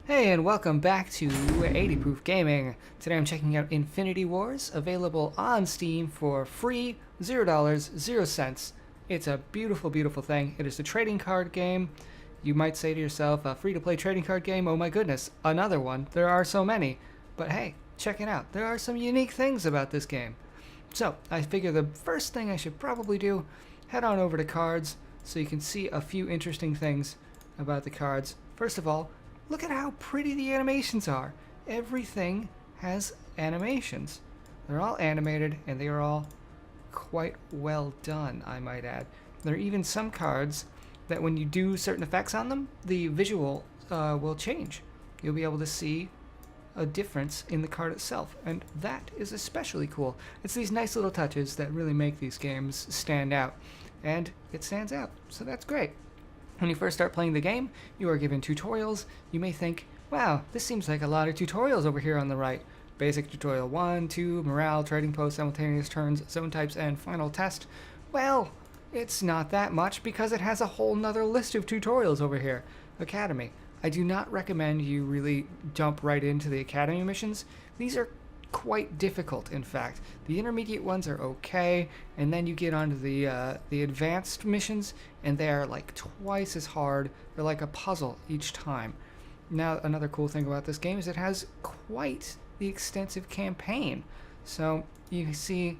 Hey, and welcome back to 80 Proof Gaming. Today I'm checking out Infinity Wars, available on Steam for free, $0, 0 cents. It's a beautiful, beautiful thing. It is a trading card game. You might say to yourself, a free-to-play trading card game, oh my goodness, another one. There are so many. But hey, check it out. There are some unique things about this game. So, I figure the first thing I should probably do, head on over to cards so you can see a few interesting things about the cards. First of all, look at how pretty the animations are. Everything has animations. They're all animated and they are all quite well done, I might add. There are even some cards that when you do certain effects on them, the visual will change. You'll be able to see a difference in the card itself, and that is especially cool. It's these nice little touches that really make these games stand out, and it stands out, so that's great. When you first start playing the game, you are given tutorials. You may think, wow, this seems like a lot of tutorials over here on the right. Basic tutorial 1, 2, morale, trading post, simultaneous turns, zone types, and final test. Well, it's not that much because it has a whole nother list of tutorials over here. Academy. I do not recommend you really jump right into the Academy missions. These are quite difficult, in fact. The intermediate ones are okay, and then you get onto the advanced missions, and they are like twice as hard. They're like a puzzle each time. Now, another cool thing about this game is it has quite the extensive campaign. So you see,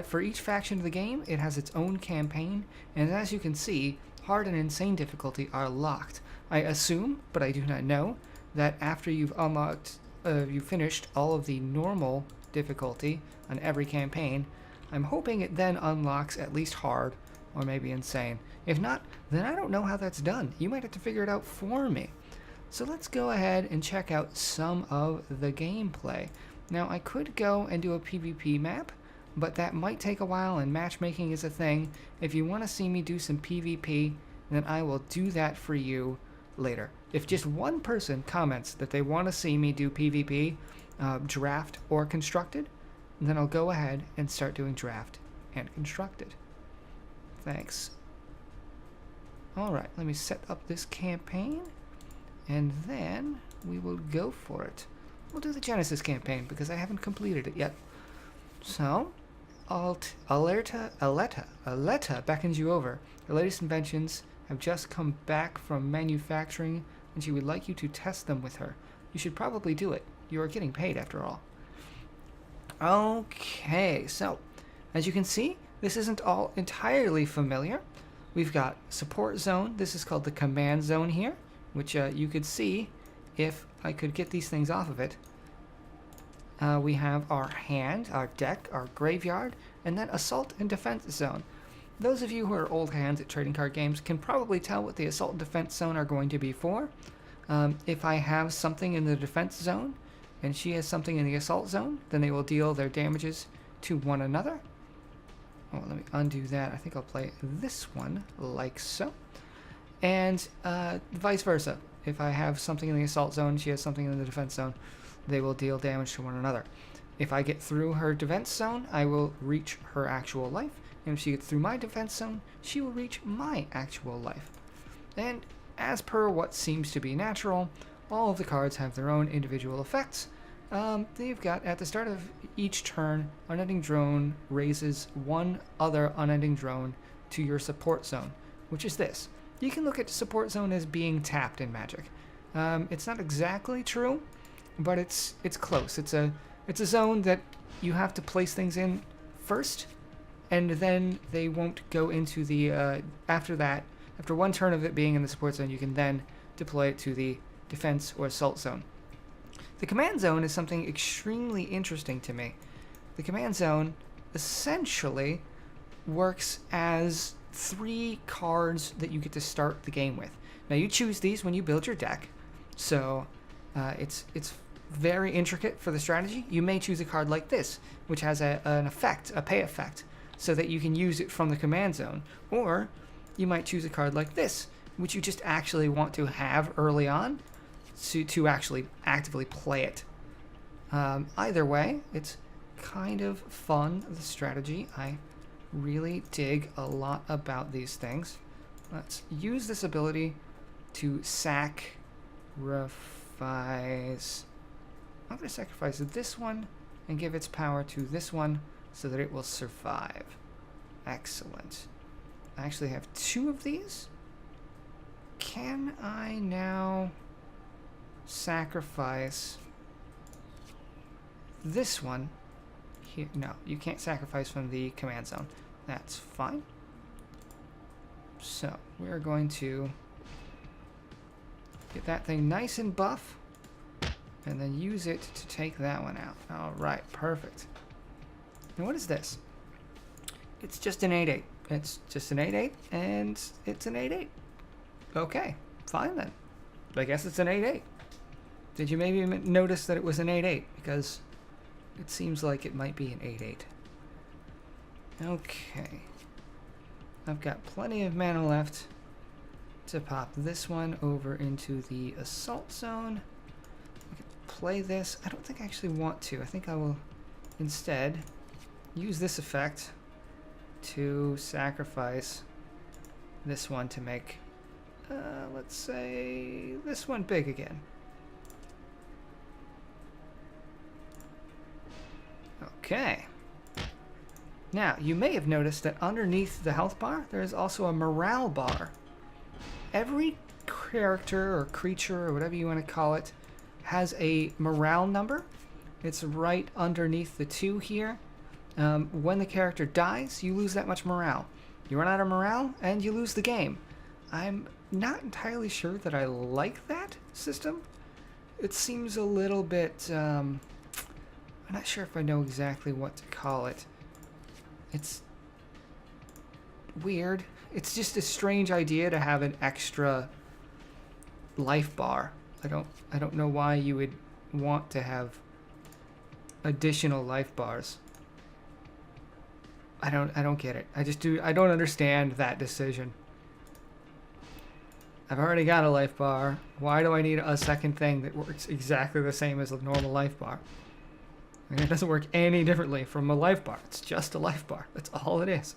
for each faction of the game, it has its own campaign, and as you can see, hard and insane difficulty are locked. I assume, but I do not know, that after you've unlocked you finished all of the normal difficulty on every campaign, I'm hoping it then unlocks at least hard or maybe insane. If not, then I don't know how that's done. You might have to figure it out for me. So let's go ahead and check out some of the gameplay. Now, I could go and do a PvP map, but that might take a while, and matchmaking is a thing. If you want to see me do some PvP, then I will do that for you later. If just one person comments that they want to see me do PvP, draft or constructed, then I'll go ahead and start doing draft and constructed. Thanks. Alright, let me set up this campaign, and then we will go for it. We'll do the Genesis campaign because I haven't completed it yet. So, Aletta beckons you over. Her latest inventions have just come back from manufacturing, and she would like you to test them with her. You should probably do it. You are getting paid after all. Okay, so as you can see, this isn't all entirely familiar. We've got support zone. This is called the command zone here, which you could see if I could get these things off of it. We have our hand, our deck, our graveyard, and then assault and defense zone. Those of you who are old hands at trading card games can probably tell what the assault and defense zone are going to be for. If I have something in the defense zone and she has something in the assault zone, then they will deal their damages to one another. Oh, let me undo that. I think I'll play this one like so. And vice versa. If I have something in the assault zone and she has something in the defense zone, they will deal damage to one another. If I get through her defense zone, I will reach her actual life. And if she gets through my defense zone, she will reach my actual life. And as per what seems to be natural, all of the cards have their own individual effects. They've got, at the start of each turn, Unending Drone raises one other Unending Drone to your support zone, which is this. You can look at support zone as being tapped in Magic. It's not exactly true, but it's close. It's a zone that you have to place things in first, and then they won't go into the, after that, after one turn of it being in the support zone, you can then deploy it to the defense or assault zone. The command zone is something extremely interesting to me. The command zone essentially works as 3 cards that you get to start the game with. Now, you choose these when you build your deck, so it's very intricate for the strategy. You may choose a card like this, which has an effect, a pay effect, so that you can use it from the command zone. Or you might choose a card like this, which you just actually want to have early on to actually actively play it. Either way, it's kind of fun, the strategy. I really dig a lot about these things. Let's use this ability to sack sacrifice... I'm going to sacrifice this one and give its power to this one so that it will survive. Excellent. I actually have 2 of these. Can I now sacrifice this one here? No, you can't sacrifice from the command zone. That's fine. So we're going to get that thing nice and buff and then use it to take that one out. All right, perfect. Now what is this? It's just an 8-8. It's just an 8-8 and it's an 8-8. Okay, fine then. I guess it's an 8-8. Did you maybe notice that it was an 8-8? Because it seems like it might be an 8-8. Okay. I've got plenty of mana left to pop this one over into the assault zone. I could play this. I don't think I actually want to. I think I will instead use this effect to sacrifice this one to make, let's say, this one big again. Okay. Now, you may have noticed that underneath the health bar, there is also a morale bar. Every character or creature or whatever you want to call it has a morale number. It's right underneath the 2 here. When the character dies, you lose that much morale. You run out of morale, and you lose the game. I'm not entirely sure that I like that system. It seems a little bit... I'm not sure if I know exactly what to call it. It's weird. It's just a strange idea to have an extra life bar. I don't know why you would want to have additional life bars. I don't get it. I don't understand that decision. I've already got a life bar. Why do I need a second thing that works exactly the same as a normal life bar? I mean, it doesn't work any differently from a life bar. It's just a life bar. That's all it is.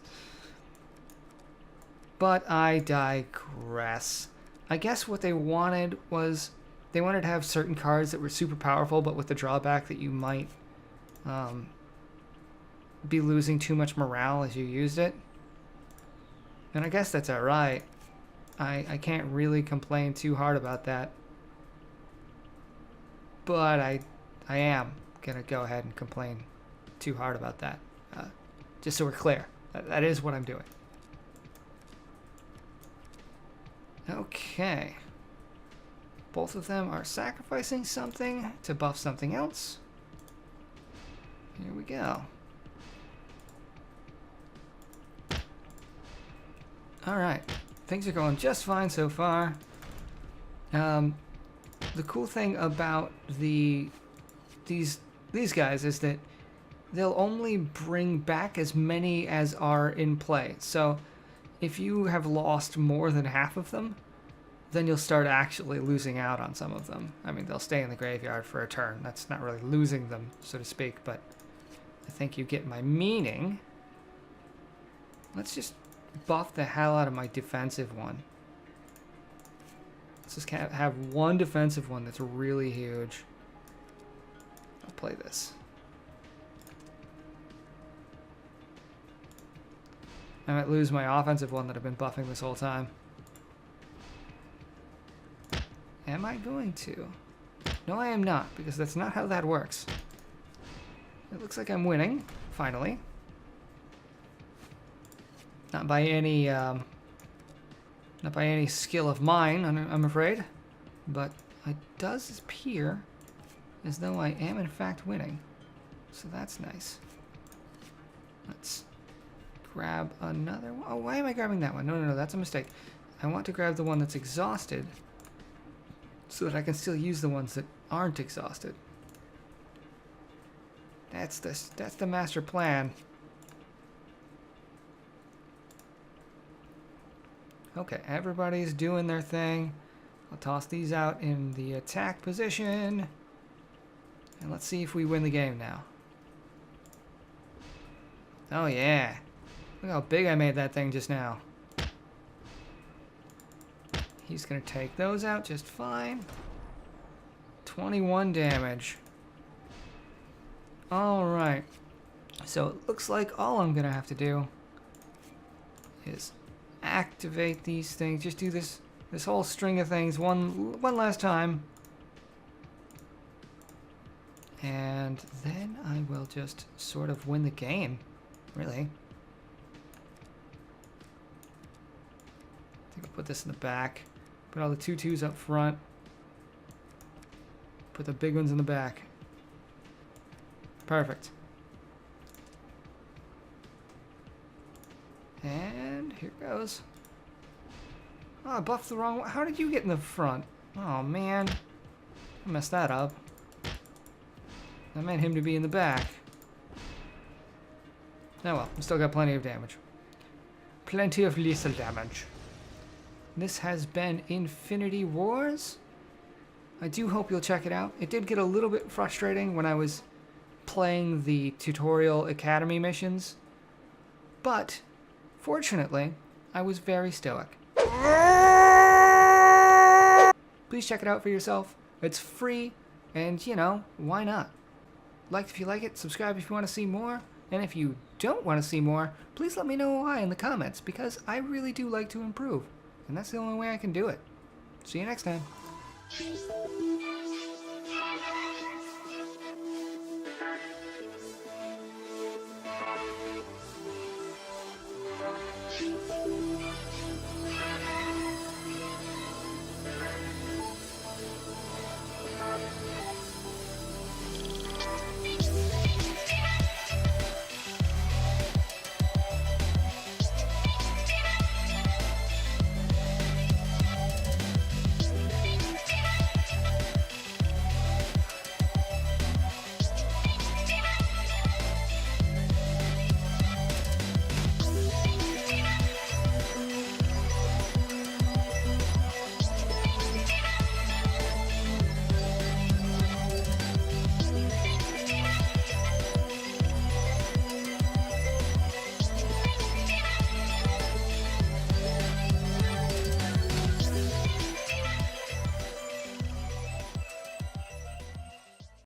But I digress. I guess what they wanted was they wanted to have certain cards that were super powerful, but with the drawback that you might be losing too much morale as you used it. And I guess that's alright. I can't really complain too hard about that. But I am gonna go ahead and complain too hard about that. Just so we're clear. That is what I'm doing. Okay. Both of them are sacrificing something to buff something else. Here we go. Alright. Things are going just fine so far. The cool thing about these guys is that they'll only bring back as many as are in play. So if you have lost more than half of them, then you'll start actually losing out on some of them. I mean, they'll stay in the graveyard for a turn. That's not really losing them, so to speak, but I think you get my meaning. Let's just buff the hell out of my defensive one. Let's just have one defensive one that's really huge. I'll play this. I might lose my offensive one that I've been buffing this whole time. Am I going to? No, I am not, because that's not how that works. It looks like I'm winning, finally. Not by any skill of mine, I'm afraid. But it does appear as though I am in fact winning. So that's nice. Let's grab another one. Oh, why am I grabbing that one? No, that's a mistake. I want to grab the one that's exhausted so that I can still use the ones that aren't exhausted. That's the master plan. Okay, everybody's doing their thing. I'll toss these out in the attack position. And let's see if we win the game now. Oh yeah. Look how big I made that thing just now. He's gonna take those out just fine. 21 damage. Alright. So it looks like all I'm gonna have to do is activate these things. Just do this whole string of things one last time. And then I will just sort of win the game, really. I think I'll put this in the back. Put all the 2-2s up front. Put the big ones in the back. Perfect. And here goes. Oh, I buffed the wrong one. How did you get in the front? Oh, man. I messed that up. I meant him to be in the back. Oh well, we still got plenty of damage. Plenty of lethal damage. This has been Infinity Wars. I do hope you'll check it out. It did get a little bit frustrating when I was playing the tutorial academy missions, but fortunately, I was very stoic. Please check it out for yourself. It's free, and you know, why not? Like if you like it, subscribe if you want to see more, and if you don't want to see more, please let me know why in the comments, because I really do like to improve, and that's the only way I can do it. See you next time.